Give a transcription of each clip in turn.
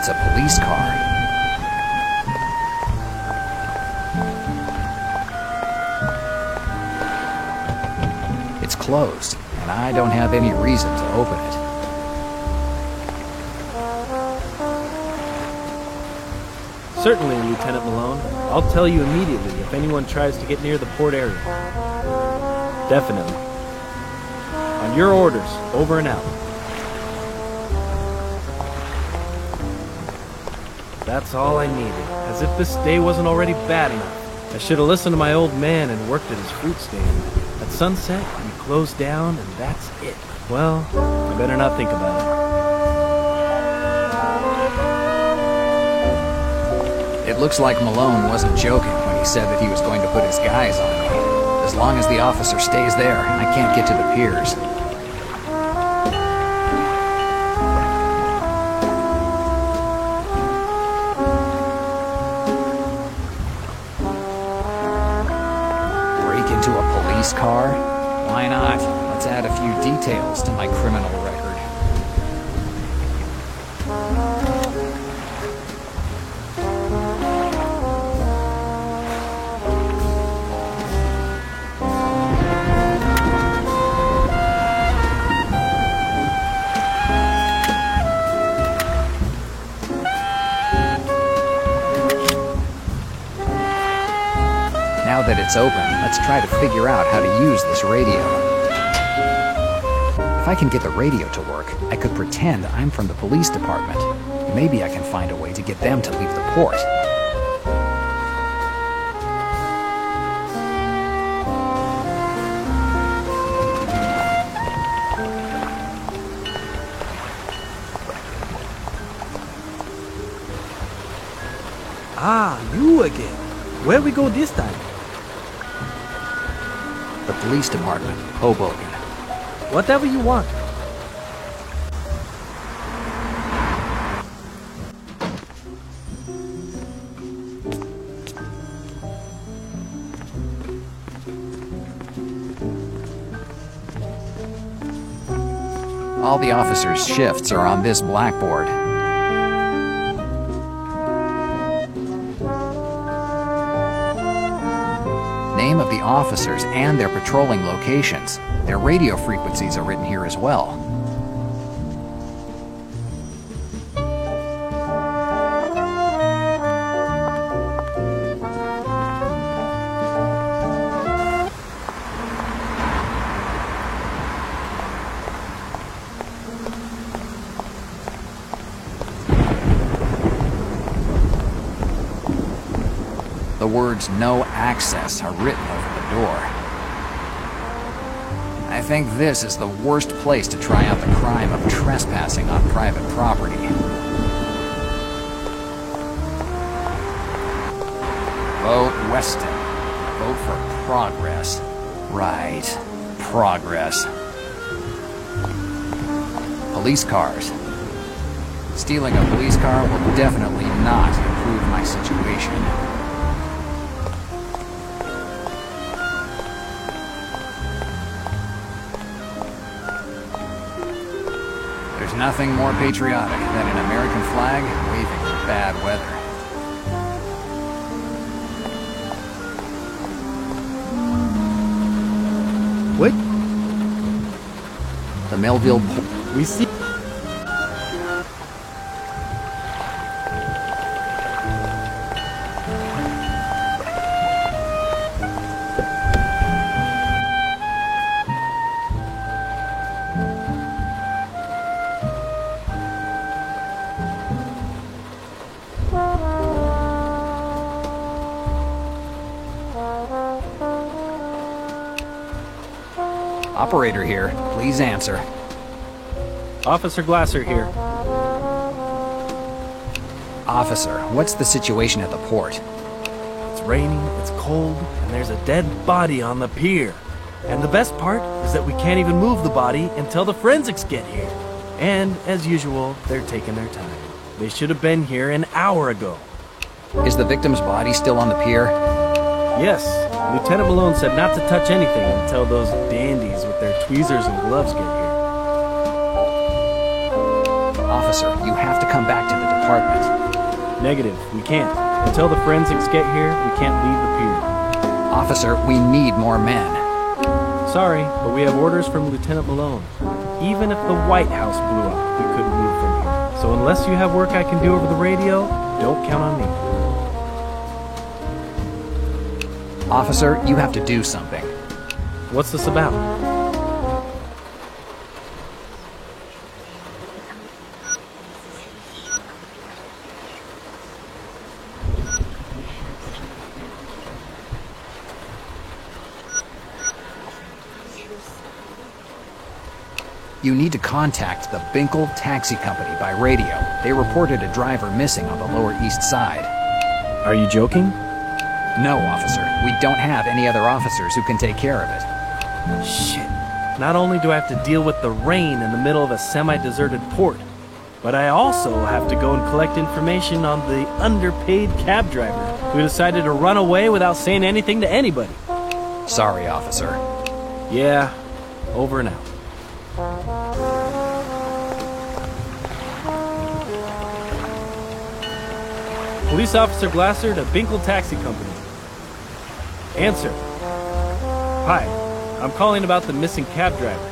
It's a police car. It's closed, and I don't have any reason to open it. Certainly, Lieutenant Malone. I'll tell you immediately if anyone tries to get near the port area. Definitely. On your orders, over and out. That's all I needed. As if this day wasn't already bad enough. I should have listened to my old man and worked at his fruit stand. At sunset, we closed down, and that's it. Well, I better not think about it. It looks like Malone wasn't joking when he said that he was going to put his guys on me. As long as the officer stays there, I can't get to the piers. Break into a police car? Why not? Let's add a few details to my criminal record. Now that it's open, let's try to figure out how to use this radio. If I can get the radio to work, I could pretend I'm from the police department. Maybe I can find a way to get them to leave the port. Ah, you again. Where we go this time? The police department, Hoboken. Whatever you want. All the officers' shifts are on this blackboard. Name of the officers and their patrolling locations. Their radio frequencies are written here as well. The words "no access" are written over the door. I think this is the worst place to try out the crime of trespassing on private property. Vote Weston. Vote for progress. Right. Progress. Police cars. Stealing a police car will definitely not improve my situation. There's nothing more patriotic than an American flag waving in bad weather. What? The Melville... We see... Operator here. Please answer. Officer Glasser here. Officer, what's the situation at the port? It's raining, it's cold, and there's a dead body on the pier. And the best part is that we can't even move the body until the forensics get here. And, as usual, they're taking their time. They should have been here an hour ago. Is the victim's body still on the pier? Yes, Lieutenant Malone said not to touch anything until those dandies with their tweezers and gloves get here. Officer, you have to come back to the department. Negative, we can't. Until the forensics get here, we can't leave the pier. Officer, we need more men. Sorry, but we have orders from Lieutenant Malone. Even if the White House blew up, we couldn't move from here. So unless you have work I can do over the radio, don't count on me. Officer, you have to do something. What's this about? You need to contact the Binkle Taxi Company by radio. They reported a driver missing on the Lower East Side. Are you joking? No, officer. We don't have any other officers who can take care of it. Shit. Not only do I have to deal with the rain in the middle of a semi-deserted port, but I also have to go and collect information on the underpaid cab driver who decided to run away without saying anything to anybody. Sorry, officer. Yeah, over and out. Police Officer Glasser to Binkle Taxi Company. Answer. Hi, I'm calling about the missing cab driver.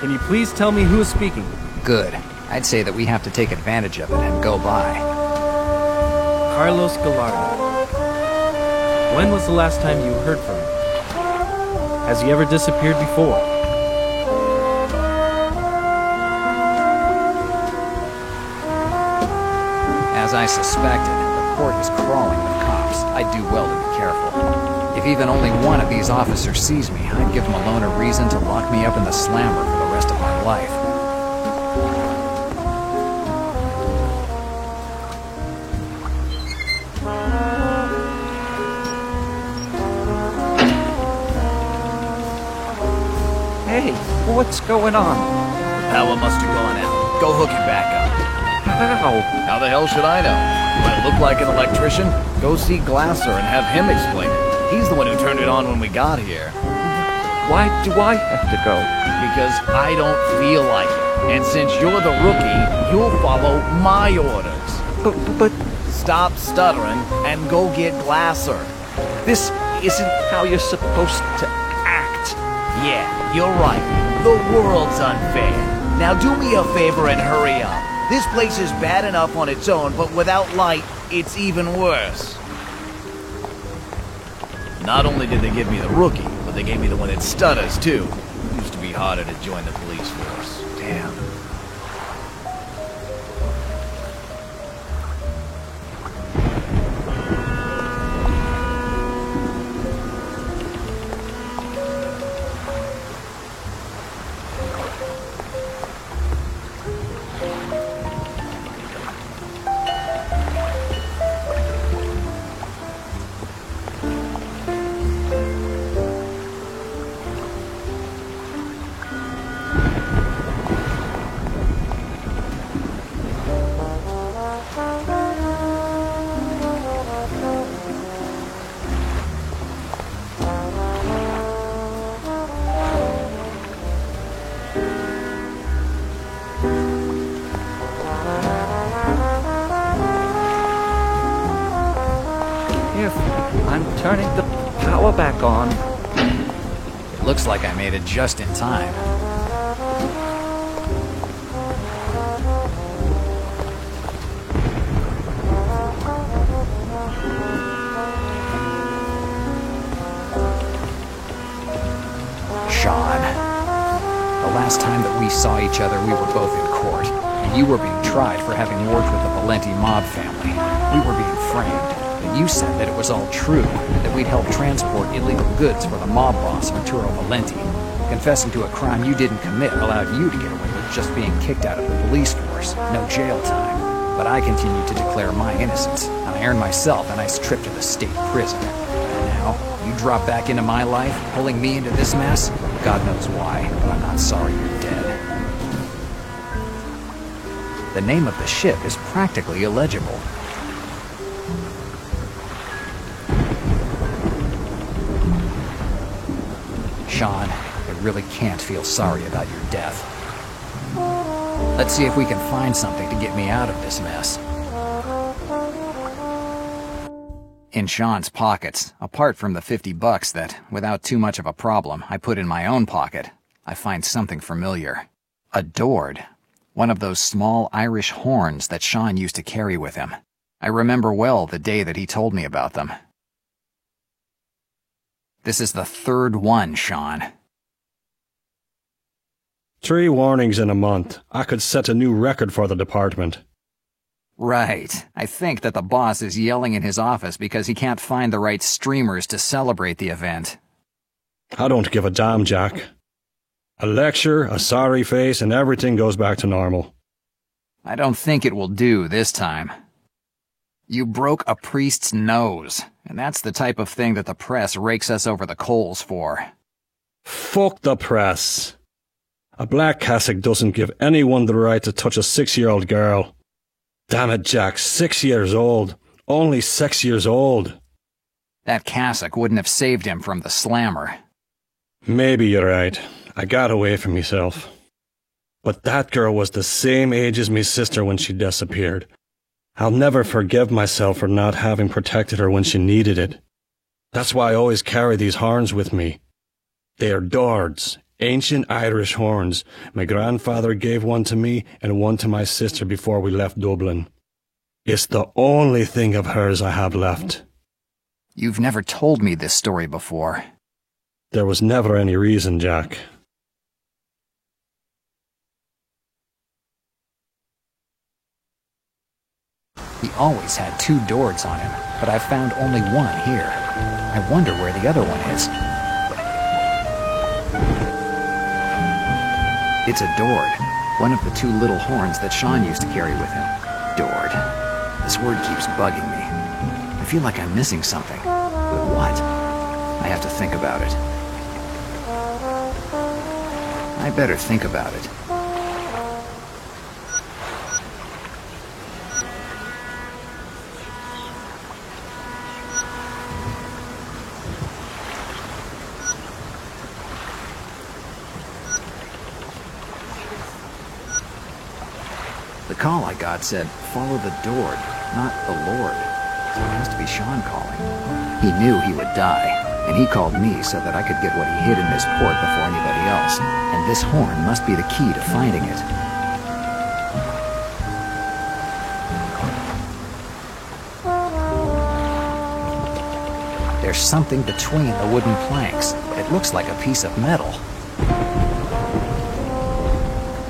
Can you please tell me who is speaking? Good. I'd say that we have to take advantage of it and go by. Carlos Gallardo. When was the last time you heard from him? Has he ever disappeared before? As I suspected, the port is crawling with cops. I'd do well to be careful. If even only one of these officers sees me, I'd give Malone a reason to lock me up in the slammer for the rest of my life. Hey, what's going on? Power must have gone out. Go hook it back up. How? How the hell should I know? Do I look like an electrician? Go see Glasser and have him explain it. He's the one who turned it on when we got here. Why do I have to go? Because I don't feel like it. And since you're the rookie, you'll follow my orders. But Stop stuttering and go get Glasser. this isn't how you're supposed to act. Yeah, you're right. The world's unfair. Now do me a favor and hurry up. This place is bad enough on its own, but without light, it's even worse. Not only did they give me the rookie, but they gave me the one that stutters, too. Used to be harder to join the police force. Damn. If I'm turning the power back on. It looks like I made it just in time. Sean. The last time that we saw each other, we were both in court, and you were being tried for having worked with the Valenti mob family. We were being framed, and you said that it was all true, that we'd helped transport illegal goods for the mob boss, Arturo Valenti. Confessing to a crime you didn't commit allowed you to get away with just being kicked out of the police force, no jail time. But I continued to declare my innocence, and I earned myself a nice trip to the state prison. And now, you drop back into my life, pulling me into this mess? God knows why, but I'm not sorry you're dead. The name of the ship is practically illegible. Sean, I really can't feel sorry about your death. Let's see if we can find something to get me out of this mess. In Sean's pockets, apart from the $50 that, without too much of a problem, I put in my own pocket, I find something familiar. A Dord. One of those small Irish horns that Sean used to carry with him. I remember well the day that he told me about them. This is the third one, Sean. 3 warnings in a month. I could set a new record for the department. Right. I think that the boss is yelling in his office because he can't find the right streamers to celebrate the event. I don't give a damn, Jack. A lecture, a sorry face, and everything goes back to normal. I don't think it will do this time. You broke a priest's nose, and that's the type of thing that the press rakes us over the coals for. Fuck the press. A black cassock doesn't give anyone the right to touch a 6-year-old girl. Damn it, Jack, 6 years old. Only 6 years old. That cassock wouldn't have saved him from the slammer. Maybe you're right. I got away from myself. But that girl was the same age as me sister when she disappeared. I'll never forgive myself for not having protected her when she needed it. That's why I always carry these horns with me. They are Dords, ancient Irish horns. My grandfather gave one to me and one to my sister before we left Dublin. It's the only thing of hers I have left. You've never told me this story before. There was never any reason, Jack. He always had 2 Dords on him, but I've found only one here. I wonder where the other one is. It's a Dord, one of the 2 little horns that Sean used to carry with him. Dord. This word keeps bugging me. I feel like I'm missing something. But what? I have to think about it. I better think about it. The call I got said, follow the Dord, not the Lord. So it has to be Sean calling. He knew he would die, and he called me so that I could get what he hid in this port before anybody else. And this horn must be the key to finding it. There's something between the wooden planks. It looks like a piece of metal.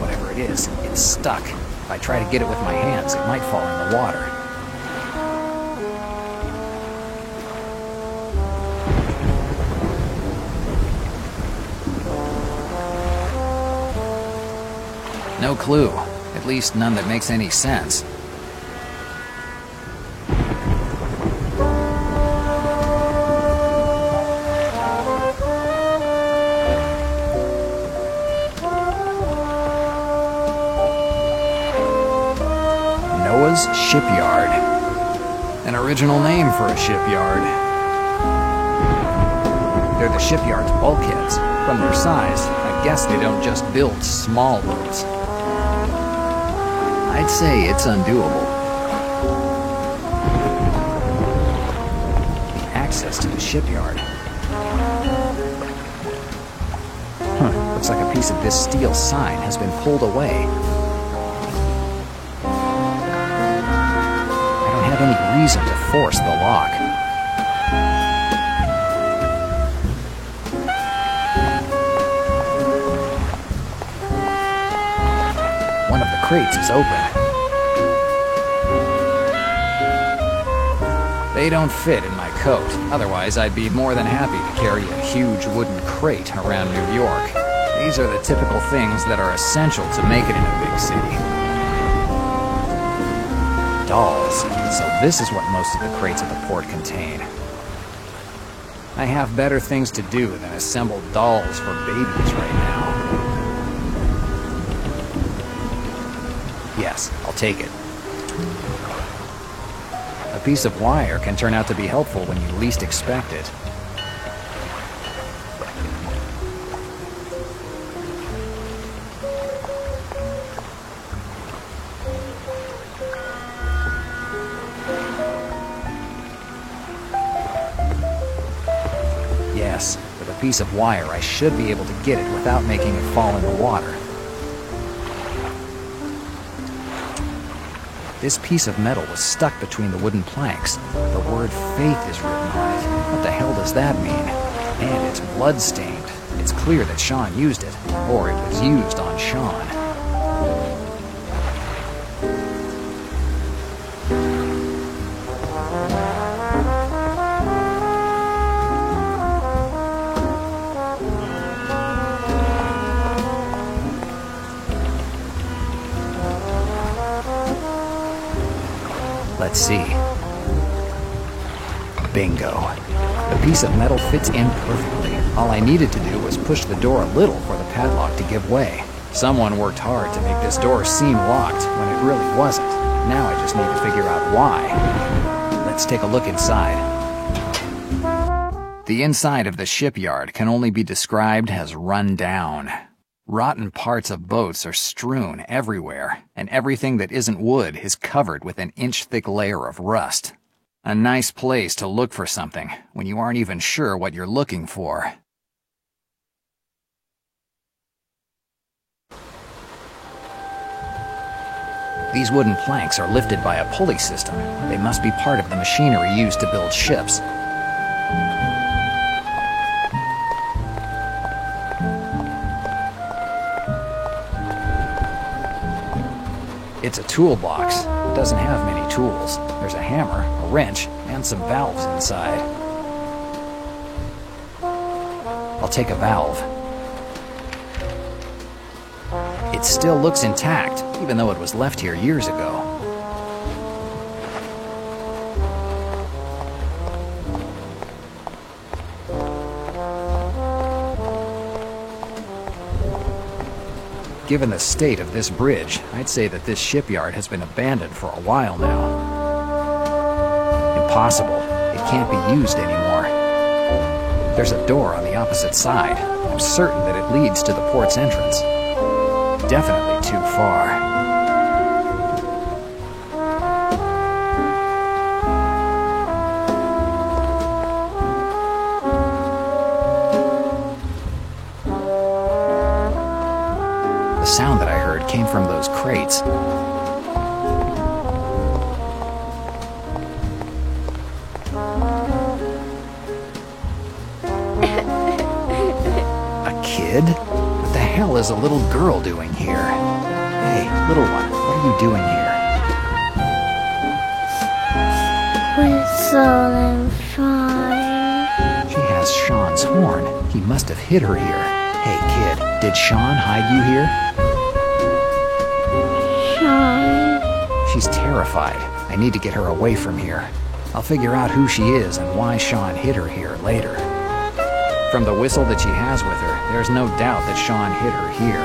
Whatever it is, it's stuck. If I try to get it with my hands, it might fall in the water. No clue. At least none that makes any sense. Noah's Shipyard. An original name for a shipyard. They're the shipyard's bulkheads. From their size, I guess they don't just build small boats. I'd say it's undoable. The access to the shipyard. Looks like a piece of this steel sign has been pulled away. I don't have any reason to force the lock. One of the crates is open. They don't fit in my coat. Otherwise, I'd be more than happy to carry a huge wooden crate around New York. These are the typical things that are essential to make it in a big city. Dolls. So this is what most of the crates at the port contain. I have better things to do than assemble dolls for babies right now. Yes, I'll take it. A piece of wire can turn out to be helpful when you least expect it. piece of wire, I should be able to get it without making it fall in the water. This piece of metal was stuck between the wooden planks. The word faith is written on it. What the hell does that mean? And it's blood-stained. It's clear that Sean used it, or it was used on Sean. Let's see. Bingo. The piece of metal fits in perfectly. All I needed to do was push the door a little for the padlock to give way. Someone worked hard to make this door seem locked when it really wasn't. Now I just need to figure out why. Let's take a look inside. The inside of the shipyard can only be described as run down. Rotten parts of boats are strewn everywhere, and everything that isn't wood is covered with an inch-thick layer of rust. A nice place to look for something when you aren't even sure what you're looking for. These wooden planks are lifted by a pulley system. They must be part of the machinery used to build ships. It's a toolbox. It doesn't have many tools. There's a hammer, a wrench, and some valves inside. I'll take a valve. It still looks intact, even though it was left here years ago. Given the state of this bridge, I'd say that this shipyard has been abandoned for a while now. Impossible. It can't be used anymore. There's a door on the opposite side. I'm certain that it leads to the port's entrance. Definitely too far. The sound that I heard came from those crates. A kid? What the hell is a little girl doing here? Hey, little one, what are you doing here? Whistle and fine. She has Sean's horn. He must have hid her here. Hey, kid, did Sean hide you here? Shine. She's terrified. I need to get her away from here. I'll figure out who she is and why Sean hid her here later. From the whistle that she has with her, there's no doubt that Sean hid her here.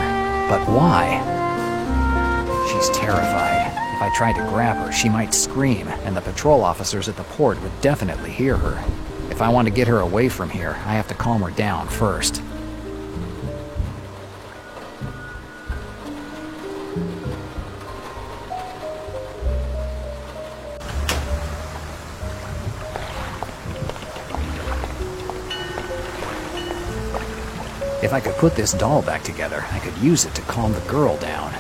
But why? She's terrified. If I tried to grab her, she might scream, and the patrol officers at the port would definitely hear her. If I want to get her away from here, I have to calm her down first. If I could put this doll back together, I could use it to calm the girl down.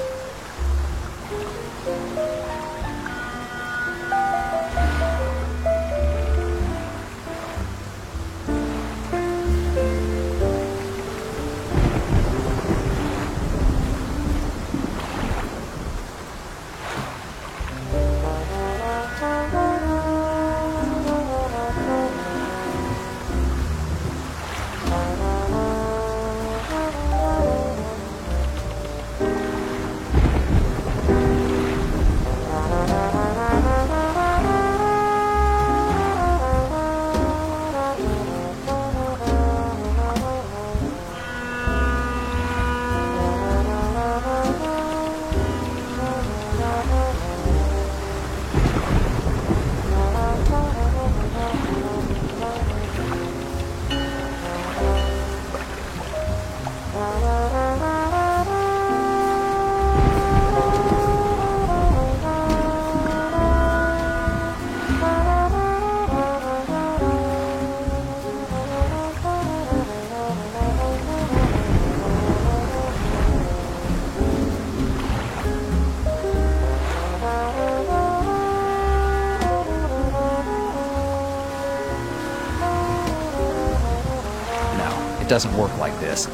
doesn't work like this.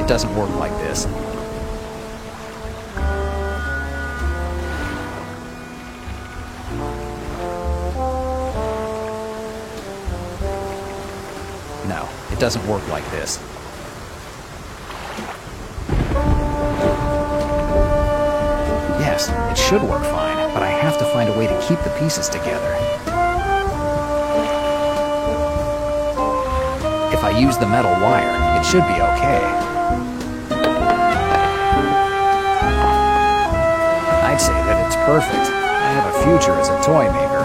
It doesn't work like this. No, it doesn't work like this. Yes, it should work fine, but I have to find a way to keep the pieces together. If I use the metal wire, it should be okay. I'd say that it's perfect. I have a future as a toy maker.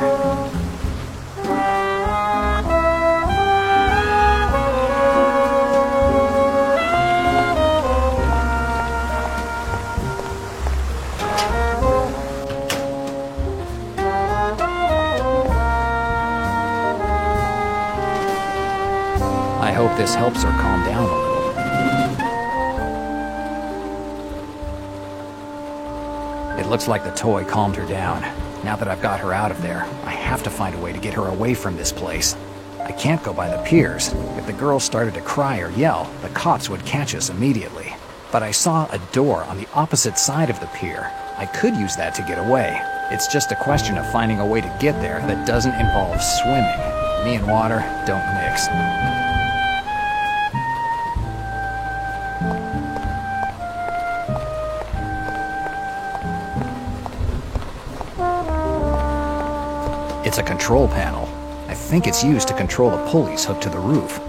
I hope this helps her calm down a little. It looks like the toy calmed her down. Now that I've got her out of there, I have to find a way to get her away from this place. I can't go by the piers. If the girl started to cry or yell, the cops would catch us immediately. But I saw a door on the opposite side of the pier. I could use that to get away. It's just a question of finding a way to get there that doesn't involve swimming. Me and water don't mix. It's a control panel. I think it's used to control the pulleys hooked to the roof.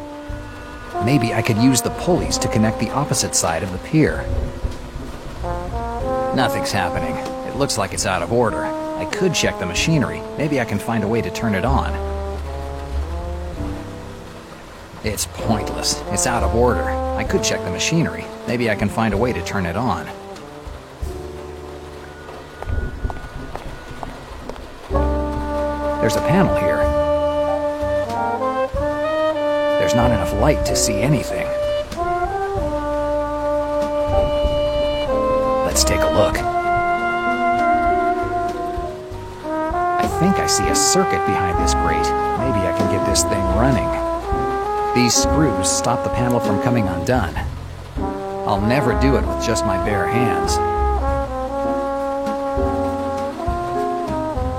Maybe I could use the pulleys to connect the opposite side of the pier. Nothing's happening. It looks like it's out of order. I could check the machinery. Maybe I can find a way to turn it on. It's pointless. It's out of order. I could check the machinery. Maybe I can find a way to turn it on. There's a panel here. There's not enough light to see anything. Let's take a look. I think I see a circuit behind this grate. Maybe I can get this thing running. These screws stop the panel from coming undone. I'll never do it with just my bare hands.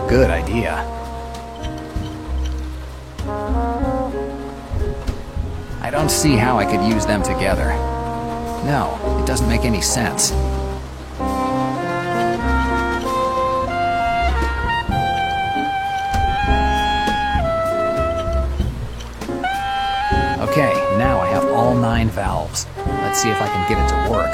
Good idea. I don't see how I could use them together. No, it doesn't make any sense. Okay, now I have all 9 valves. Let's see if I can get it to work.